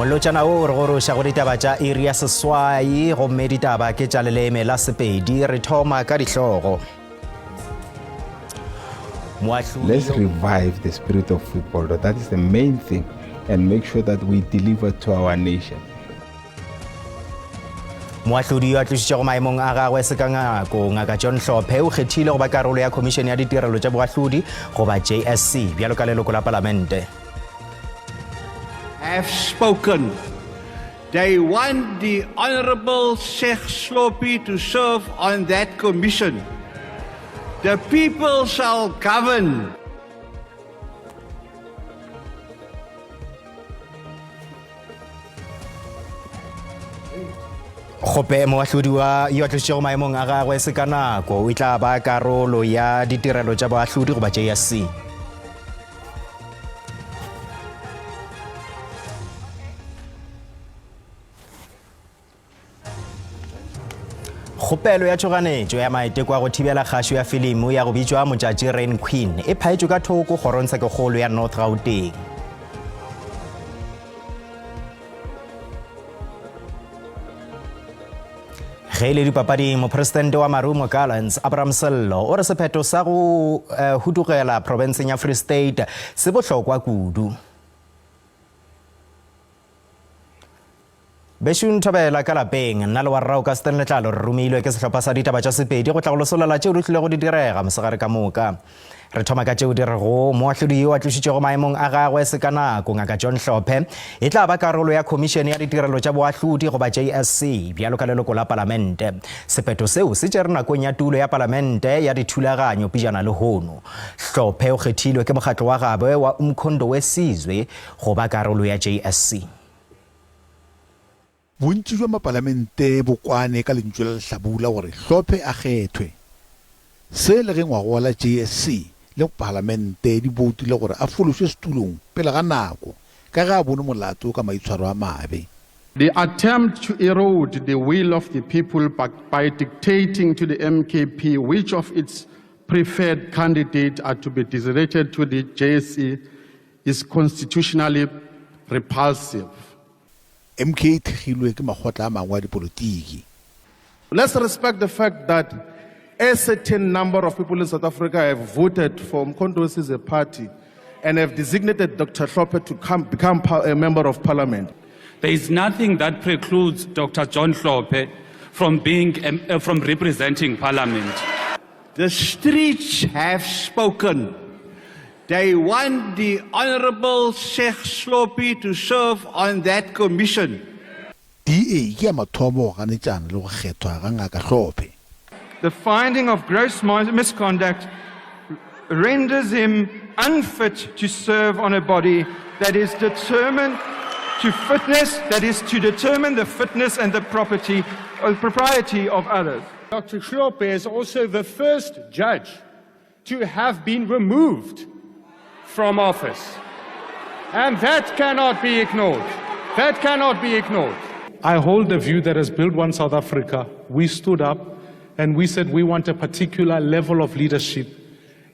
Molotšana o re goroša go ditaba tša area seswai gomme ditaba ke tša leleme la Sepedi re thoma ka dihlogo. Let's revive the spirit of football. That is the main thing, and make sure that we deliver to our nation. Moahlodi yo a tlišitšego maemong a gagwe se ka ngako ngaka John Hlophe o kgethile go ba karolo ya Khomišene ya Ditirelo tša Boahlodi goba JSC bjalo ka leloko la Palamente. Have spoken. They want the Honorable Sheikh Slopi to serve on that commission. The people shall govern. Gope moahlodi yo a tlišitšego maemong a gagwe se ka nako o tla ba karolo ya Ditirelo tša Boahlodi goba JSC. Kgopelo ya tšhoganetšo ya maiteko a go thibela kgašo ya filimo ya go bitšwa motšatši Rain Queen e phaetšwe ka thoko kgorotshekokgolo ya North Gauteng. Ge ile dipapading mopresidente wa Marumo Gallants Abraham Sello o re sephetho sa go hudugela provinseng ya Free State se bohlokwa kudu. Bešung Thobela ka lapeng nna le wa rrao ka Stanley Tlalo re romilwe ke sehlopha sa ditaba tša Sepedi go tla go losolela tšeo di tlile go di direga mosegare ka moka. Re thoma ka tšeo di rego moahlodi yo a tlišitšego maemong a gagwe se ka nako ngaka John Hlophe e tla ba karolo ya Khomišene ya Ditirelo tša Boahlodi goba JSC bjalo ka leloko la Palamente. Sephetho seo se tšere nakong ya tulo ya Palamente ya dithulaganyo pejana le hono. Hlophe o kgethilwe ke mokgatlo wa gagwe wa Umkhondo Wesizwe go ba karolo ya JSC. Bontši jwa mapalamente bokwane ka lentswe la Lehlabula gore Hlophe a kgethwe. Se le ge ngwago la JSC le palamente di boutile gore a fološwe setulong pele ga nako ka ga a bone molato ka maitshwaro a mabe. The attempt to erode the will of the people by dictating to the MKP which of its preferred candidates are to be designated to the JSC is constitutionally repulsive. MK thegilwe ke magotla a mangwe a dipolotiki. Let's respect the fact that a certain number of people in South Africa have voted for Umkhonto as a party and have designated Dr. Hlophe to become a member of parliament. There is nothing that precludes Dr. John Hlophe from from representing parliament. The streets have spoken. They want the Honorable Sheikh Slopi to serve on that commission. DA ke ya mathomo ga netšana le go kgethwa ga ngaka Hlophe. The finding of gross misconduct renders him unfit to serve on a body that is determined to fitness, that is to determine the fitness and the propriety of others. Dr. Hlophe is also the first judge to have been removed from office. And that cannot be ignored. That cannot be ignored. I hold the view that as Build One South Africa, we stood up and we said we want a particular level of leadership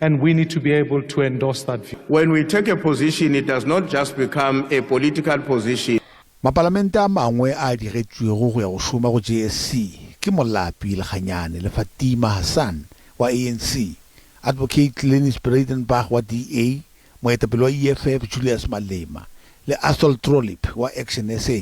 and we need to be able to endorse that view. When we take a position, it does not just become a political position. Mapalamente a mangwe a diretšwego go ya go šoma go JSC ke Molapi Lekganyane le Fatima Hassan wa ANC, Advocate Lennis Breitenbach wa DA, moetapele wa EFF Julius Malema le Asol Trolip wa Action SA.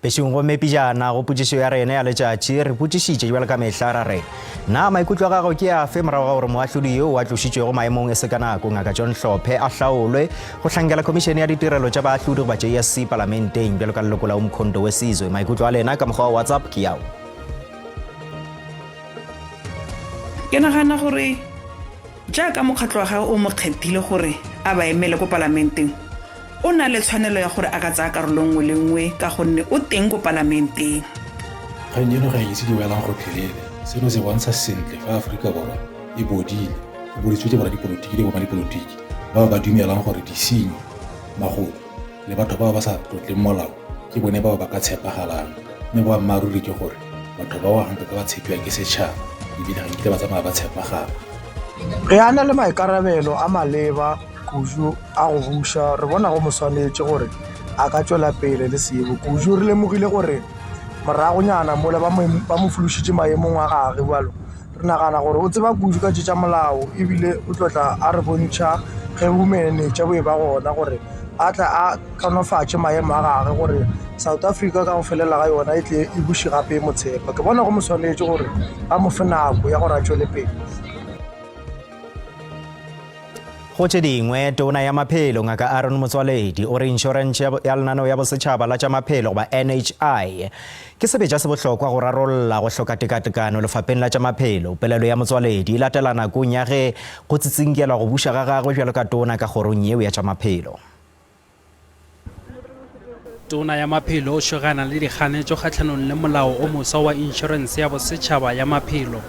Bešong go mepijana go potšišo ya rena ya letšatši re potšišitše jwale ka mehla ra re na maikutlo a gago ke afe morago ga gore moahlodi yo a tlošitšwego maemong e se ka nako ngaka John Hlophe a hlaolwe go hlankela Khomišene ya Ditirelo tša Baahlodi goba JSC Palamenteng bjalo ka leloko la Umkhondo Wesizwe. Maikutlo a lena ka mokgwa wa WhatsApp ke yao. Ke nagana gore jaaka mokgatlo wa gago o mo kgethile gore a ba emele ko palamenteng o na le tshwanelo ya gore a ka tsaya karolo nngwe le nngwe ka gonne o teng ko palamenteng. Kganyeno ga itse di welang go phelele seno se bontsha sentle fa Aforika Borwa e bodile e boditswe ke boradipolotiki le bommadipolotiki ba ba dumelang gore disenyi magodu le batho ba ba sa tlotleng molao ke bone ba ba ka tshepagalang mme boammaaruri ke gore batho ba wa gante ba tshepiwa ke setšhaba ebile ga nkile ba tsamaya ba tshepagala. Re ana le maikarabelo a maleba Kuju a go busha re bona go moswanetse gore a ka tswela pele le sebo. Kuju re lemogile gore moragonyana mola ba mo fološitše maemong a gage bjalo re nagana gore o tseba Kuju ka tša molao ebile o tlotla a re bontšha ge bomenetša boe ba gona gore a tla a kanofatše maemo a gage gore South Africa ka go felela ga yona e tle e buše gape e motshepa. Ke bona go mo swanetse gore a mo fe nako ya gore a tšwele pele. Go tše dingwe tona ya maphelo ngaka Aaron Motsoaledi o re inšorense ya lenaneo ya bosetšhaba la tša maphelo goba NHI ke sebetša se bohlokwa go rarolla go hloka tekatekano lefapeng la tša maphelo. Pelelo ya Motsoaledi e latela nakong ya ge go tsitsinkelwa go buša ga gagwe bjalo ka tona ka kgorong yeo ya tša maphelo. Tona ya maphelo o šogana le dikganetšo kgatlhanong le molao o moswa wa inšorense ya bosetšhaba ya maphelo.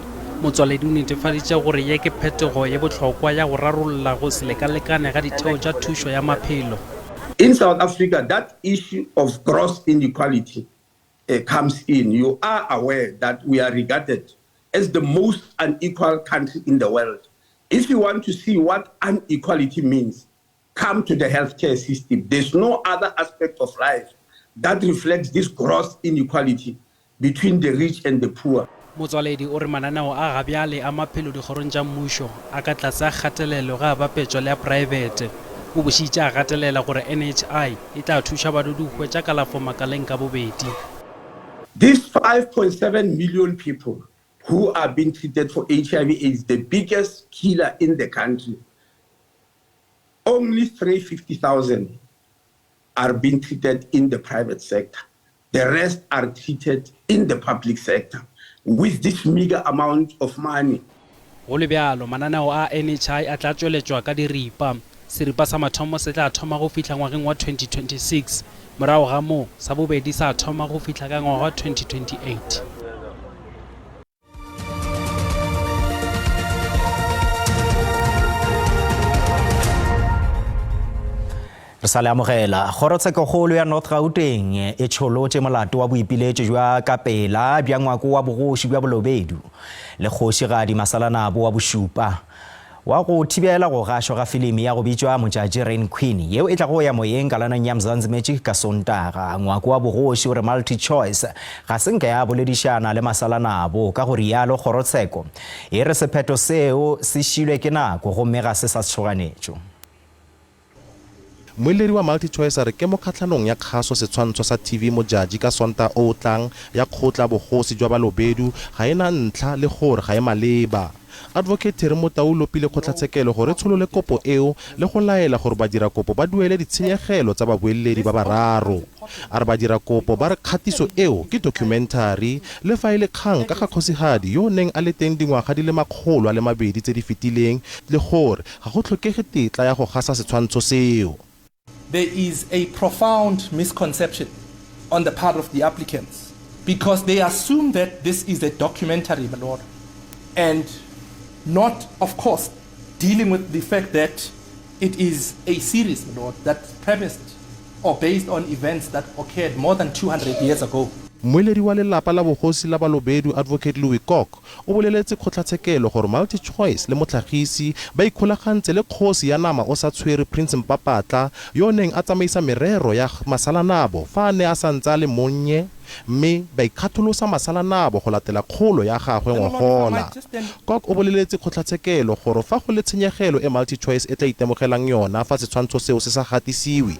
Motsoaledi o netefaditše gore ye ke phetogo ye bohlokwa ya go rarolla go se lekalekane ga ditheo tša thušo ya maphelo. In South Africa, that issue of gross inequality comes in. You are aware that we are regarded as the most unequal country in the world. If you want to see what inequality means, come to the healthcare system. There's no other aspect of life that reflects this gross inequality between the rich and the poor. Motsoaledi o re mananeo a gabjale a maphelo dikgorong tša mmušo a ka tlase a kgatelelo ga bapetšo le ya private. O bošitše a gatelela gore NHI e tla thuša badudi go hwetša kalafo makaleng ka bobedi. These 5.7 million people who are being treated for HIV/AIDS, the biggest killer in the country, only 350,000 are being treated in the private sector. The rest are treated in the public sector with this meager amount of money. Go le bjalo mananeo a NHI a tla tšweletšwa ka diripa. Seripa sa mathomo se tla thoma go fihla ngwageng wa 2026. Morago ga moo sa bobedi sa thoma go fihla ka ngwaga wa 2028. Re sa le amogela kgorotshekokgolo ya North Gauteng e tšholotše molato wa boipiletšo jwa kapela bja ngwako wa bogoši bja Balobedu le kgošigadi Masalanabo wa bošupa wa go thibela go gašwa ga filimi ya go bitšwa Mojudge Rain Queen yeo e tla go ya moyeng ka lanong ya Mzansi Magic ka Sontaga. Ngwako wa bogoši o re Multi Choice ga se nke ya boledišana le Masalanabo ka go rialo kgorotsheko e re sephetho seo se šilwe ke nako gomme ga se sa tšhoganetšo. Moeleri wa Multi Choice a re ke mo kgatlhanong ya kgaso setshwantsho sa TV Mojudge ka Sonta o tlang ya kgotla bogosi jwa Balobedu ga ena ntlha le gore ga e maleba. Advocate Terry Motaulo pile kgotlatshekelo gore tsholole kopo eo le go laela gore badira kopo ba duele ditshenyegelo tsa babueledi ba bararo. A re badira kopo ba re kgatiso eo ke documentary le fa ile kgang ka ga kgosigadi yo neng a le teng dingwaga di le 200 tse di fetileng le gore ga go tlhokege tetla ya go gasa setshwantsho seo. There is a profound misconception on the part of the applicants because they assume that this is a documentary, my lord, and not, of course, dealing with the fact that it is a series, my lord, that's premised or based on events that occurred more than 200 years ago. Moeleri wa lelapa la bogosi la Balobedu Advocate Louis Kok o boleletse kgotlatshekelo gore Multi Choice le motlhagisi ba ikgolagantse le kgosi ya nama o sa tshwere Prince Mpapatla yo neng a tsamaisa merero ya Masalanabo fa ne a santse le monnye mme ba ikgatholosa Masalanabo go latela kgolo ya gagwe ngogola. Kok o boleletse kgotlatshekelo gore fa go le tshenyegelo e Multi Choice e tla itemogelang yona fa setshwantsho seo se sa gatisiwe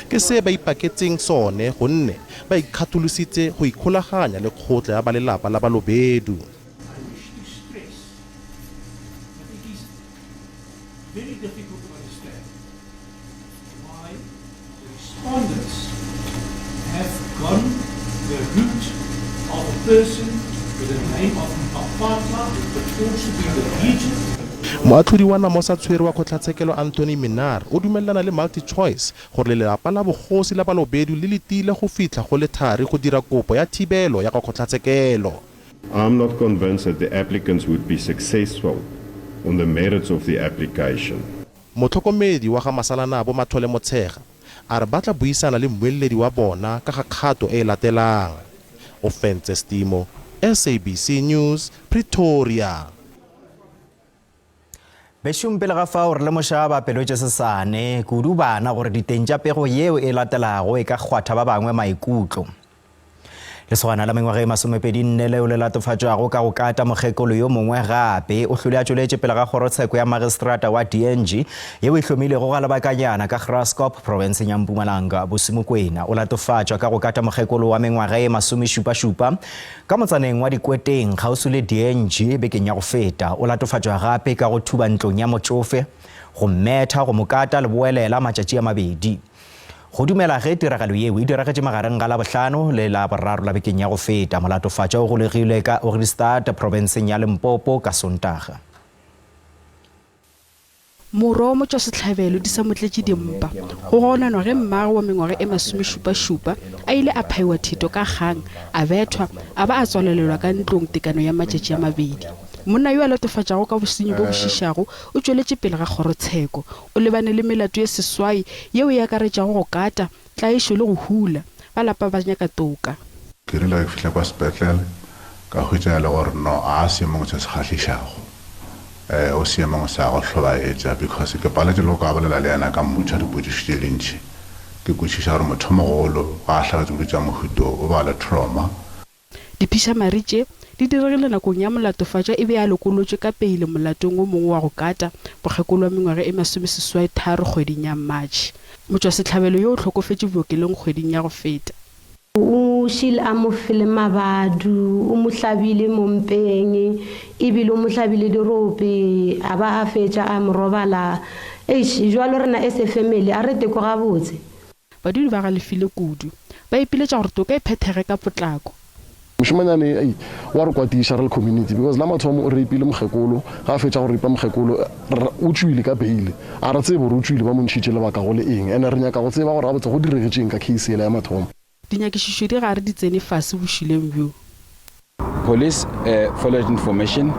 ke se ba ipaketseng sone gonne ba ikgatholositse go ikgolaganya le kgotla ya balelapa la Balobedu. Very difficult to understand why the respondents have gone the route of a person with the name of Mpapatla, but also be the region. Moatlhodi wa Namosa tshwere wa kgotlatshekelo Anthony Minnar o dumelana le Multi Choice gore lelapa la bogosi la Balobedu le letile go fitlha go le thari go dira kopo ya thibelo ya kgotlatshekelo. I'm not convinced that the applicants would be successful on the merits of the application. Motlhokomedi wa ga Masalanabo Mathole Motshega a re batla buisana le moeledi wa bona ka ga kgato e latelang. Offense Stimo, SABC News, Pretoria. Bešong pele ga fao re lemoša bapelwetše sesane kudu bana gore diteng tša pego yeo e latelago e ka kgwatha ba bangwe maikutlo. Lesogana la mengwaga e 24 leo le latofatšwago ka go kata mokgekolo yo mongwe gape o hlole a tšweletše pele ga kgorotsheko ya magistrata wa DNG yeo e hlomilego ga lebakanyana ka Graskop provinseng ya Mpumalanga. Bosimokwena o latofatšwa ka go kata mokgekolo wa mengwaga e 77 ka motsaneng wa Dikweteng kgauswi le DNG bekeng ya go feta. O latofatšwa gape ka go thuba ntlong ya motšofe go mmetha go mokata le boelela matšatši a mabedi. Go dumela ge tiragalo yeo e diragetše magareng ga Labohlano le la boraro la bekeng ya go feta. Molatofatša o golegilwe ka Ohrigstad provinseng ya Limpopo ka Sontaga. Moro mo tša setlhabelo di sa motletše dimpa go gonanwa ge mmagwe wa mengwaga e 77 a ile a phaiwa thito ka kgang a bethwa a ba a tswalelelwa ka ntlong tekano ya matšatši a mabedi. Monna yo a latofatšago ka bosenyi bo bošišago o tšweletše pele ga kgorotsheko o lebane le melato ye seswai yeo e akaretšago go kata tlaišo le go hula ba lapa ba nyaka toka. Ke rile ke fihla kwa sepetlele ka hwetša le gore no a seemong se se kgahlišago o seemong sa go hlobaetša because ke paletše le go ka bolela le yena ka mmotša dipotšišo tše dintšhi ke kwešiša gore motho mogolo ga a hlagatše boditša mohuto o ba le trauma. Diphiša maritše di diregile nakong ya molatofatša e be a lokolotšwe ka peile molatong o mongwe wa go kata bokgekolo wa mengwaga e 33 kgweding ya Matšhe. Motšwasetlhabelo yo o hlokofetše bookelong kgweding ya go feta. O šile a mo fele mabadu o mo hlabile mo mpeng ebile o mo hlabile dirope a ba a fetša a mo robala jwalo rena e se family a re teko gabotse. Badudi ba galefile kudu ba ipiletša gore toka e phethege ka potlako. Moshimanyane wa re kwatiša re community because la mathomo o reipile mokgekolo ga a fetša go reipa mokgekolo o tšwile ka beile a re tsebe gore o tšwile ba montšhitše lebaka go le eng ene re nyaka go tseba gore gabotse go diregetseng ka case ele ya mathomo. Dinyakišišo di gare di tsene fase bošileng bjo. Police followed information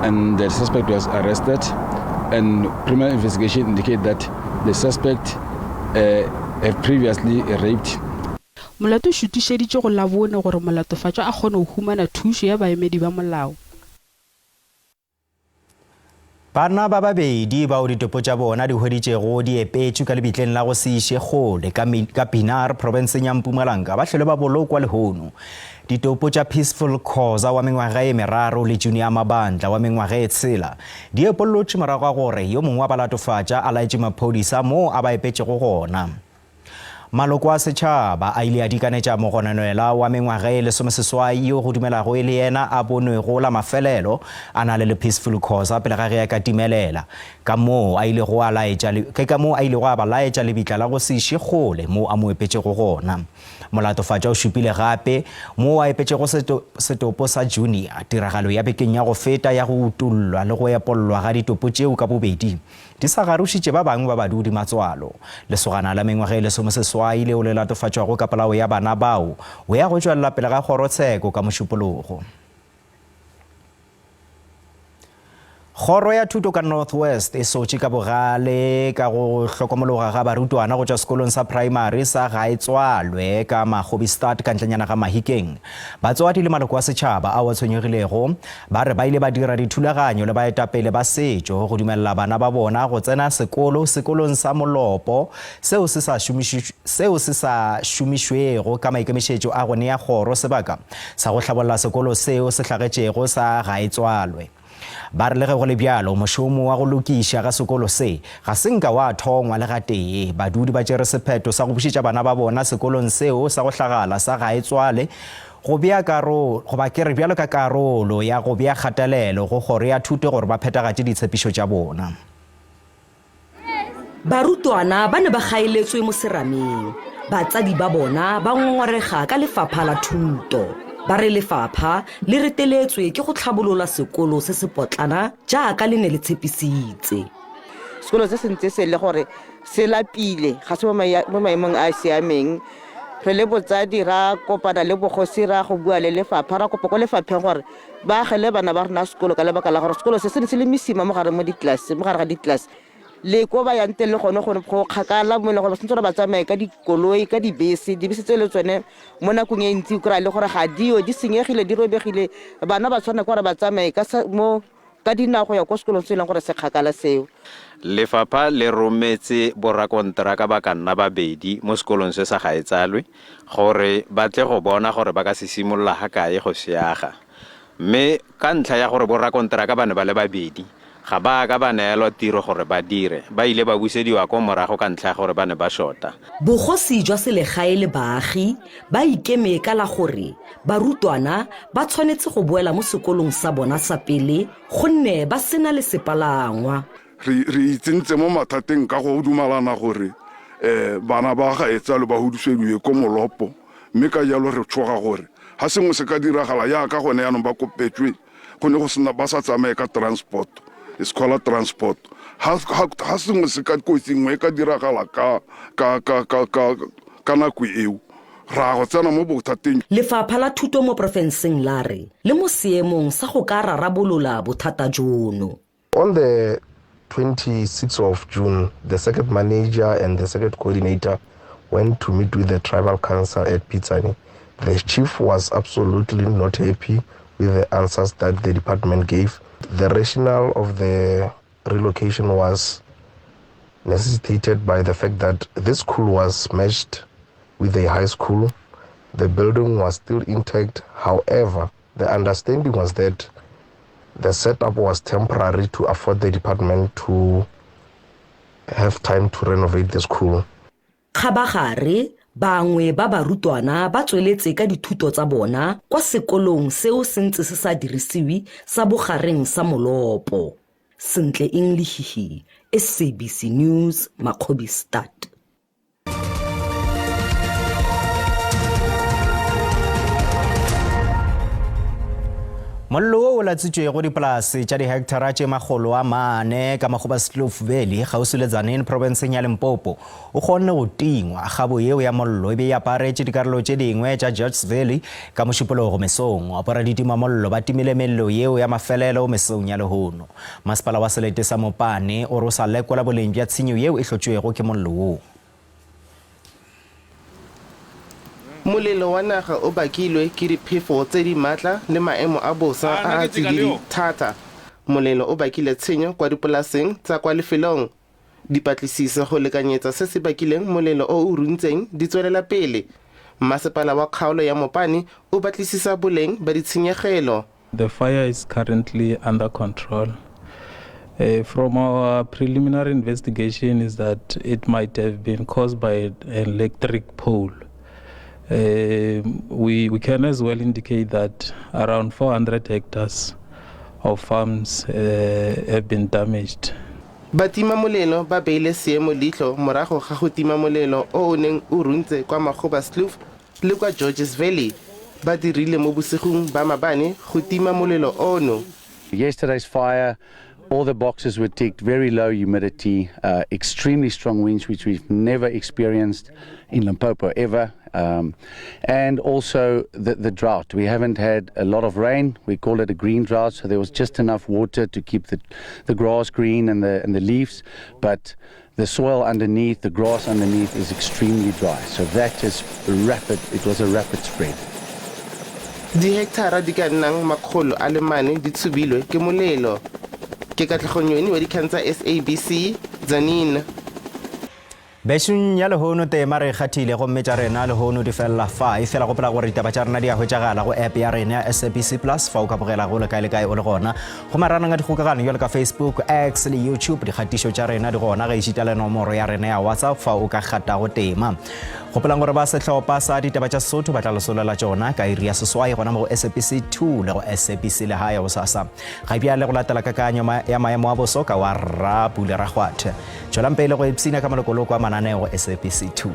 and the suspect was arrested and criminal investigation indicate that the suspect have previously raped. Molato o šutišeditše go labone gore molatofatšwa a kgone go humana thušo ya baemedi ba molao. Bana ba babedi bao ditopo tša bona di hweditšego di epetšwe ka lebitleng la go se iše kgole ka Pinar provinseng ya Mpumalanga ba hlole ba bolokwa lehono. Ditopo tša Peaceful Khoza wa mengwaga e 3 le Junior Mabandla wa mengwaga e 6 di epolotše morago ga gore yo mongwe wa balatofatša a laetše maphodisa mo a ba epetšego gona. Maloko a setšhaba a ile a dikanetša mogononela wa mengwaga e 16 yo go dumelago e le yena a bonwego la mafelelo a na le Peaceful Khoza pele ga ge a ka timelela ka moo a ile go a ba laetša lebitla la go se iše kgole mo a mo epetšego gona. Molatofatša o šupile gape mo a epetšego setopo sa Junior tiragalo ya bekeng ya go feta ya go utullwa le go epollwa ga ditopo tšeo ka bobedi di sa garušitše ba bangwe ba badudi matswalo. Lesogana la mengwaga e 16 leo le latofatšwago ka polao ya bana bao o ya go tšwelela pele ga kgorotsheko ka mošupologo. Kgoro ya thuto ka North West e sotše ka bogale ka go hlokomologa ga barutwana go tšwa sekolong sa primary sa Gaetswalwe ka Magobistad ka ntlenyana ga Mahikeng. Batswadi le maloko a setšhaba a wa tshwenyegilego ba re ba ile ba dira dithulaganyo le baetapele ba setšo go dumelela bana ba bona go tsena sekolong sa Molopo seo se sa šomišwego ka maikemišetšo a go nea kgoro sebaka sa go hlabolla sekolo seo se hlagetšego sa Gaetswalwe. Ba re le ge go le bjalo mošomo wa go lokiša ga sekolo se ga se nka wa thongwa le ga tee. Badudi ba tšere sephetho sa go bušetša bana ba bona sekolong seo sa go hlagala sa Gaetswale go ba kere bjalo ka karolo ya go bea kgatelelo go kgoro ya thuto gore ba phethagatše ditshepišo tša bona. Barutwana ba ne ba gaeletswe mo serameng batsadi ba bona ba ngongorega ka lefapha la thuto. Ba re lefapha le reteletswe ke go tlhabolola sekolo se se potlana jaaka le ne le tshepisitse. Sekolo se sentse se le gore se lapile ga se mo maemong a siameng. Re le botsadi ra kopana le bogosi ra go bua le lefapha ra kopa go lefapheng gore ba agele bana ba rena sekolo ka lebaka la gore sekolo se se le misima mo gare ga ditlase le ko ba yang teng le gone go kgakala mo le gore ba sentse ba tsamaye ka dikoloi ka dibese tse le tsone mo nakong e ntsi o kry-a le gore ga dio di senyegile di robegile bana ba tshwana gore ba tsamaye ka mo ka dinao go ya ko sekolong se e leng gore se kgakala seo. Lefapha le rometse borakonteraka ba ka nna babedi mo sekolong se sa gaetsalwe gore ba tle go bona gore ba ka se simolola ga kae go seaga. Mme ka ntlha ya gore borakonteraka ba ne ba le babedi ga ba ka ba neelwa tiro gore ba dire, ba ile ba busediwa ko morago ka ntlha ya gore ba ne ba shota. Bogosi jwa selegae le baagi ba ikeme ka la gore barutwana ba tshwanetse go boela mo sekolong sa bona sa pele gonne ba sena le sepalangwa. Re itsentse mo mathateng ka go dumalana gore bana ba gaetsalo ba hudusediwe ko molopo, mme ka jalo re tshoga gore ha sengwe se ka diragala yaka gone yanong ba kopetswe go ne go sena ba sa tsamaye ka transport, escola transport. Ha sengwe se ka kotsingwe ka diragala ka nako eo ra go tsena mo bothateng. Lefapha la thuto mo profenseng la re le mo seemong sa go ka rarabolola bothata jono. On the 26th of June, the circuit manager and the circuit coordinator went to meet with the tribal council at Pitsani. The chief was absolutely not happy with the answers that the department gave. The rationale of the relocation was necessitated by the fact that this school was merged with a high school. The building was still intact. However, the understanding was that the setup was temporary to afford the department to have time to renovate the school. Khabagare bangwe ba barutwana ba tsweletse ka dithuto tsa bona kwa sekolong seo sentse se sa dirisiwi sa bogareng sa Molopo. Sentle English, SABC News, Makgobistad. Mollo o latsitswe go dipolase tša dihekthara tše magolo a mane ka Makgobaskloof Valley gausi le Tzaneen provinseng ya Limpopo o kgonne go tingwa gabo yeo ya mollo e be e aparetše dikarolo tše dingwe tša Georges Valley ka mošupologo mesong. Boraditima mollo ba timile mello yeo ya mafelelo mesong ya lehono. Masepala wa Selete sa Mopane o re o sa lekola boleng bja tshenyo yeo e hlotšwego ke mollo woo. Molelo wa naga o bakilwe ke diphefo tse di matla le maemo a bosa a tsididi thata. Molelo o bakile tshenyo kwa dipolaseng tsa kwa lefelong. Dipatlisiso go lekanyetsa se se bakileng molelo o o runtseng di tswelela pele. Masepala wa kgaolo ya Mopane o batlisisa boleng ba ditshenyegelo. The fire is currently under control. From our preliminary investigation is that it might have been caused by an electric pole. We can as well indicate that around 400 hectares of farms have been damaged. Batima molelo ba beile seemo litlo morago ga go tima molelo o o neng o runtse kwa Makgobaskloof le kwa Georges Valley. Ba dirile mo bosigong ba mabane go tima molelo ono. Yesterday's fire, all the boxes were ticked, very low humidity, extremely strong winds, which we've never experienced in Limpopo ever. And also the drought. We haven't had a lot of rain. We call it a green drought, so there was just enough water to keep the grass green and the leaves, but the soil underneath, the grass underneath is extremely dry. So that is rapid, it was a rapid spread. Di hektara di ka nnang makgolo a le mane di tshubilwe ke molelo. Ke Katlego wa dikgang tsa SABC, Tzaneen. Bešong ya lehono tema re kgathile go mmetša rena lehono di fela fa e fela gopola gore ditaba tša rena di a hwetšagala go app ya rena ya SABC Plus fa o ka bogela go le kae le kae o le gona go maranang a dikgokagano jalo ka Facebook, X le YouTube. Dikgatišo tša rena di gona ge išita le nomoro ya rena ya WhatsApp fa o ka kgatago tema. Gopolang gore ba sehlopha sa ditaba tša Sesotho ba tla losolela tšona ka iri ya seswai gona mo go SABC 2 le go SABC le hae go sasa ga bja le go latela kakanyo ya maemo a boso ka wa Rapule Ragwathe tšwelang pele go ipsina ka malokoloko a mananeo SABC 2.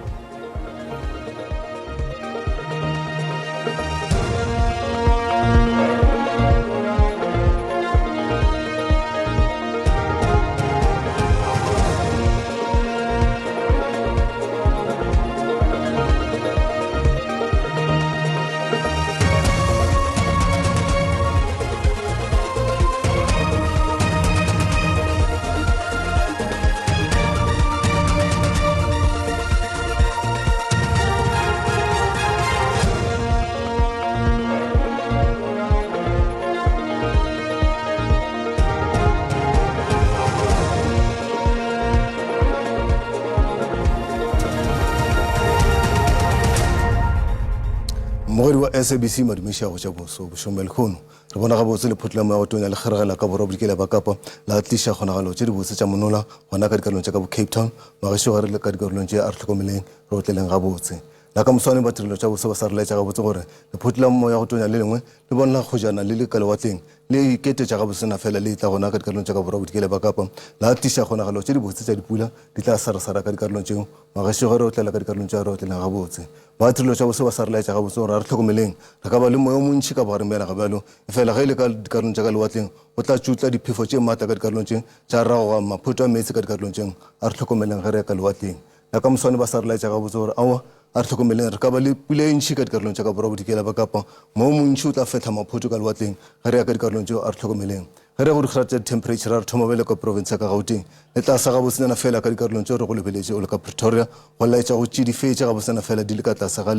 SABC madumisha go tša boso bošomele kgono re bona gabotse lephotlamo ya go tonya le kgeregela ka borwa bodikela ba kapa la tliša kgonagalo tše di botse tša monola gona ka dikarolong tša ka bo Cape Town magešo gare le ka dikarolong tše a re tlhokomeleng re otleleng gabotse la ka moswane ba tirelo tša bose ba sa re laetša gabotse gore lephotlamo ya go tonya le lengwe le bonala kgojana le le ka lewatleng le iketetša gabosena fela le tla gona ka dikarolong tša ka borwa bodikela ba kapa la tiša kgonagalo tše di botse tša dipula di tla sarasara ka dikarolong tšeo magešo gare o tlela ka dikarolong tša re otleleng gabotse ba tirelo tša bose ba sa re laetša gabotse gore a re tlhokomeleng re ka ba le moya o montšhi ka bogareng bjana ga bjalo efela ge e le ka dikarolong tša ka lewatleng go tla tšutla diphefo tše maatla ka dikarolong tše tša ragoga maphoto a meetse ka dikarolong tšeng a re tlhokomeleng ge re ya ka lewatleng la ka moswane ba sa re laetša gabotse gore aowa a re tlhokomeleng re ka ba le pula e ntšhi ka dikarolong tša ka borwa bodikela ba kapa mo montšhi o tla fetla maphoto ka lewatleng ge re ya ka dikarolong tšeo a re tlhokomeleng ge re go dikgara tša temperature a re thoma bele ka province ya ka gauteng le tla sa gabotsena fela ka dikarolong tšeo re go lebeletše o le ka Pretoria go laetša go tšidifetše gabotsena fela di le ka tlase ga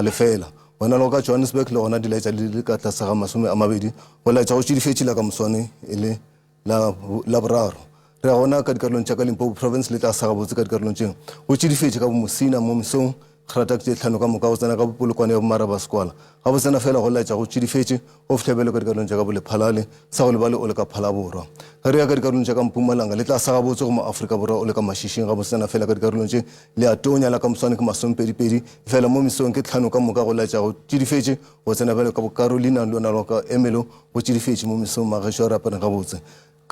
lefela bona le go ka Johannesburg le gona di laetša di le ka tlase ga 20 go laetša go tšidifetše la ka moswane e le la boraro re a gona ka dikarolong tša ka Limpopo province le tla sa gabotse ka dikarolong tšeng go tšidifetše ka bomosina mo mesong kgerata ke tlhano ka moka go tsena ka bopolokwane ya bomaraba sekwala ga bo tsena fela go laetša go tšidifetše go fitlhebele ka dikarolong tša ka bolephalale sa go lebale o le ka phalaborwa ge re ya ka dikarolong tša ka Mpumalanga le tla sa gabotse go mo-Afrika borwa o le ka mašišing ga bo tsena fela ka dikarolong tše le a tonya la ka moswane ke 20 fela mo mesong ke tlhano ka moka go laetša go tšidifetše go tsena bele ka bo Carolina le yona ka Emelo go tšidifetše mo mesong magešo a re apereng gabotse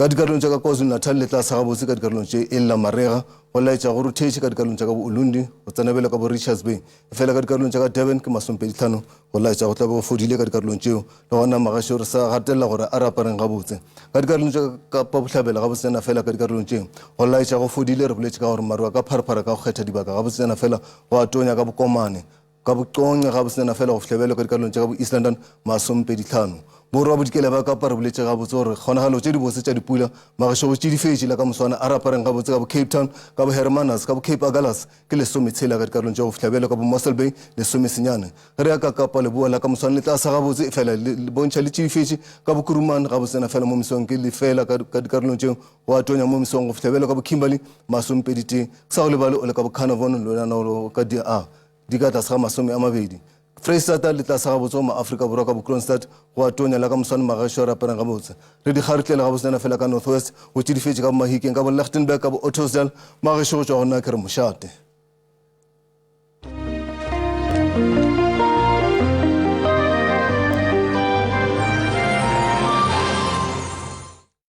ka dikarolong tša ka KwaZulu-Natal le tla sa gabotse ka dikarolong tše e lla marega go laetša go rothetše ka dikarolong tša ka bo Ulundi go tsenabela ka bo Richards Bay efela ka dikarolong tša ka Durban ke 25 go laetša go tla be go fodile ka dikarolong tšeo le gona magašo re sa gatelela gore a re apareng gabotse ka dikarolong tša ka bohlabela gabotsena fela ka dikarolong tšeo go laetša go fodile re boletše ka gore maru a ka pharaphara ka go kgetha dibaka gabotsena fela go atonya ka bokomane ka boqonge gabotsena fela go fihlabela ka dikarolong tša ka bo East London 25 borwa bodikela ba kapa re boletše gabotse gore kgonagalo tše di botse tša dipula magašo go tšidifetše la ka moswana a rapareng gabotse ka bo Cape Town ka bo Hermanus ka bo Cape Agulhas ke 10 ka dikarolong tša go fihlabela ka bo Mossel Bay 10 ge re ya ka kapa leboa la ka moswane le tla sa gabotse fela le bontšha le tšidifetše ka bo Kuruman gabotsena fela mo mesong ke lefela ka dikarolong tšeo go atonya mo mesong go fihlabela ka bo Kimberley 20 sa go lebale o le ka bo Carnarvon le yona ka di ka tlase ga 20 Freistata le tla sa gabotse go ma-Afrika borwa ka bo Kroonstad go atonya la ka moswane magašo a re apereng gabotse re di kgaretlele gabotsena fela ka North West go tšidifetše ka bo Mahikeng ka bo Lichtenburg ka bo Ottosdal magašo go tšwa gona ke re mošate